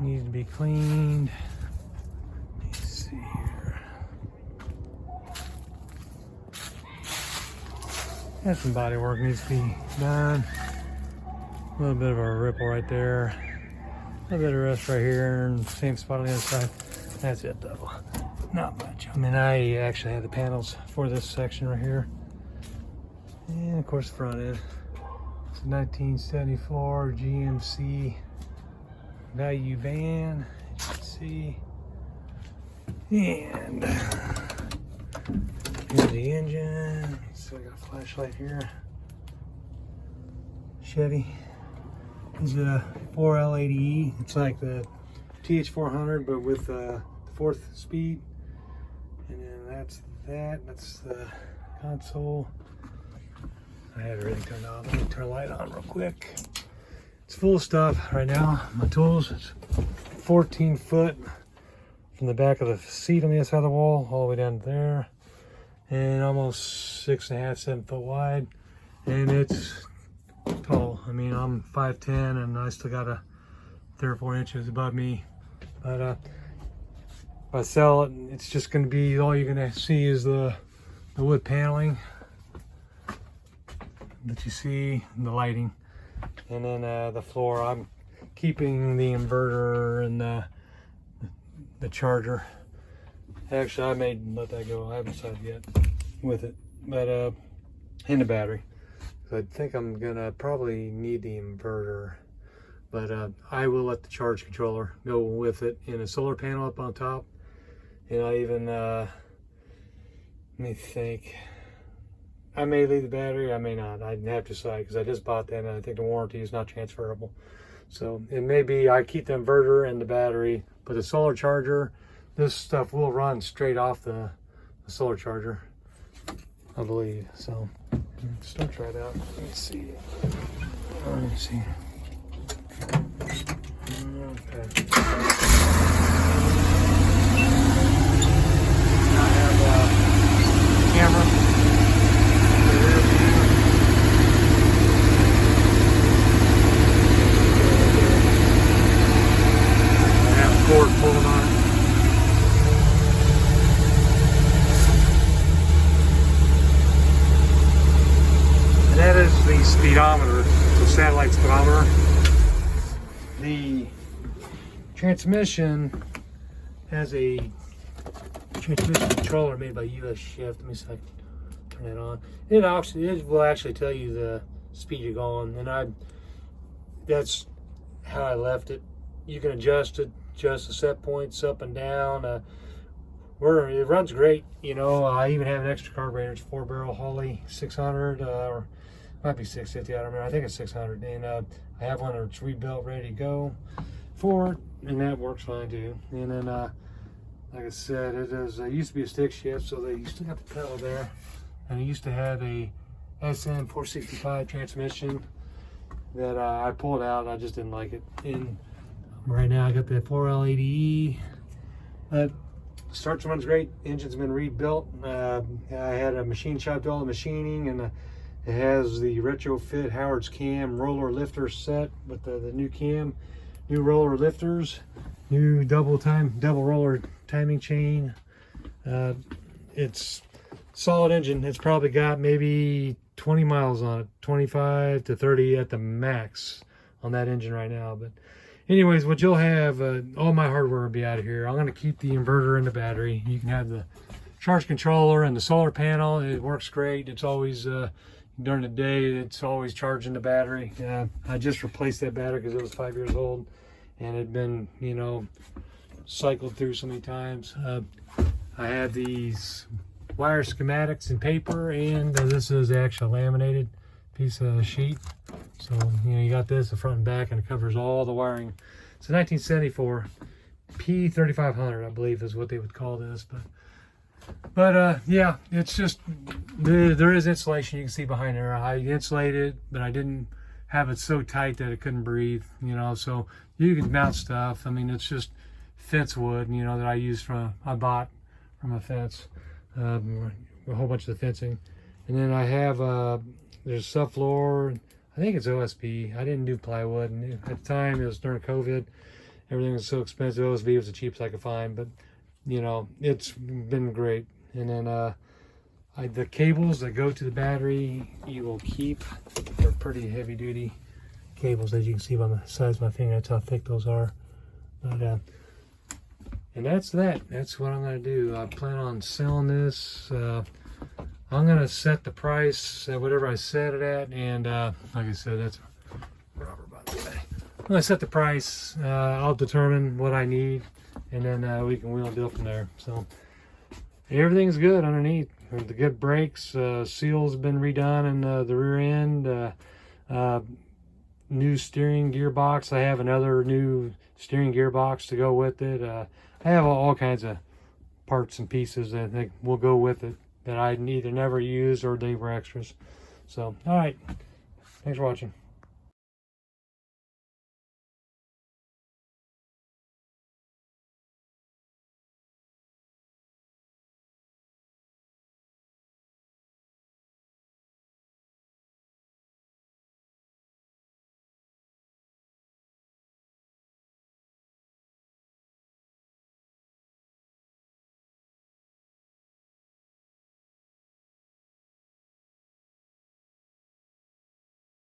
needs to be cleaned. Let's see here. And some body work needs to be done. A little bit of a ripple right there. A little bit of rust right here, and same spot on the other side. That's it though. Not much. I mean, I actually had the panels for this section right here. And of course the front end. It's a 1974 GMC Value van, as you can see. And here's the engine. So I got a flashlight here. Chevy. This is a 4L80E. It's like the TH400, but with the 4th speed. And then that's that. That's the console. I have everything turned on. Let me turn the light on real quick. It's full of stuff right now. My tools. It's 14 foot from the back of the seat on the other side of the wall all the way down there, and almost 6.5, 7 foot wide. And it's tall. I mean, I'm 5'10", and I still got a 3 or 4 inches above me. But if I sell it, it's just going to be, all you're going to see is the wood paneling that you see, and the lighting, and then the floor. I'm keeping the inverter and the charger. Actually, I may let that go. I haven't decided yet with it, but and the battery. So I think I'm gonna probably need the inverter, but I will let the charge controller go with it, and a solar panel up on top. And I even let me think. I may leave the battery, I may not. I'd have to decide, because I just bought that and I think the warranty is not transferable. So it may be I keep the inverter and the battery, but the solar charger, this stuff will run straight off the solar charger, I believe. So let's try it out. Let's see. Let me see. Okay. I have a camera. Cord pulling on it. And that is the speedometer, the satellite speedometer. The transmission has a transmission controller made by USShift. Let me see if I can turn it on. It will actually tell you the speed you're going, and that's how I left it. You can adjust it. Just the set points up and down. It runs great. You know, I even have an extra carburetor. It's 4-barrel Holley 600, or might be 650. I don't remember. I think it's 600. And I have one that's rebuilt, ready to go for it, and that works fine too. And then, like I said, it used to be a stick shift, so you still got the pedal there. And it used to have a SM 465 transmission that I pulled out. I just didn't like it. And right now I got the 4L80E. Starts and runs great. Engine's been rebuilt. I had a machine shop do all the machining, and it has the retrofit Howard's cam roller lifter set with the new cam, new roller lifters, new double roller timing chain. It's solid engine. It's probably got maybe 20 miles on it, 25 to 30 at the max on that engine right now. But anyways, what you'll have, all my hardware will be out of here. I'm going to keep the inverter and the battery. You can have the charge controller and the solar panel. It works great. It's always, during the day, it's always charging the battery. I just replaced that battery because it was 5 years old, and it had been, you know, cycled through so many times. I have these wire schematics in paper, and this is actually a laminated piece of sheet. So, you know, you got this, the front and back, and it covers all the wiring. It's a 1974 P3500, I believe is what they would call this. But yeah, it's just, there is insulation you can see behind there. I insulated it, but I didn't have it so tight that it couldn't breathe, you know, so you can mount stuff. I mean, it's just fence wood, you know, that I bought from a fence, a whole bunch of the fencing. And then I have, there's subfloor. I think it's OSB. I didn't do plywood, and at the time it was during COVID, everything was so expensive. OSB was the cheapest I could find, but you know, it's been great. And then the cables that go to the battery, you will keep. They're pretty heavy duty cables, as you can see by the size of my finger. That's how thick those are. But and that's that. That's what I'm gonna do. I plan on selling this. I'm gonna set the price at whatever I set it at, and like I said, that's rubber, by the way. I'm gonna set the price. I'll determine what I need, and then we can wheel and deal from there. So everything's good underneath. The good brakes, seals been redone in the rear end. New steering gearbox. I have another new steering gearbox to go with it. I have all kinds of parts and pieces that I think will go with it that I either never used or they were extras. So, all right. Thanks for watching.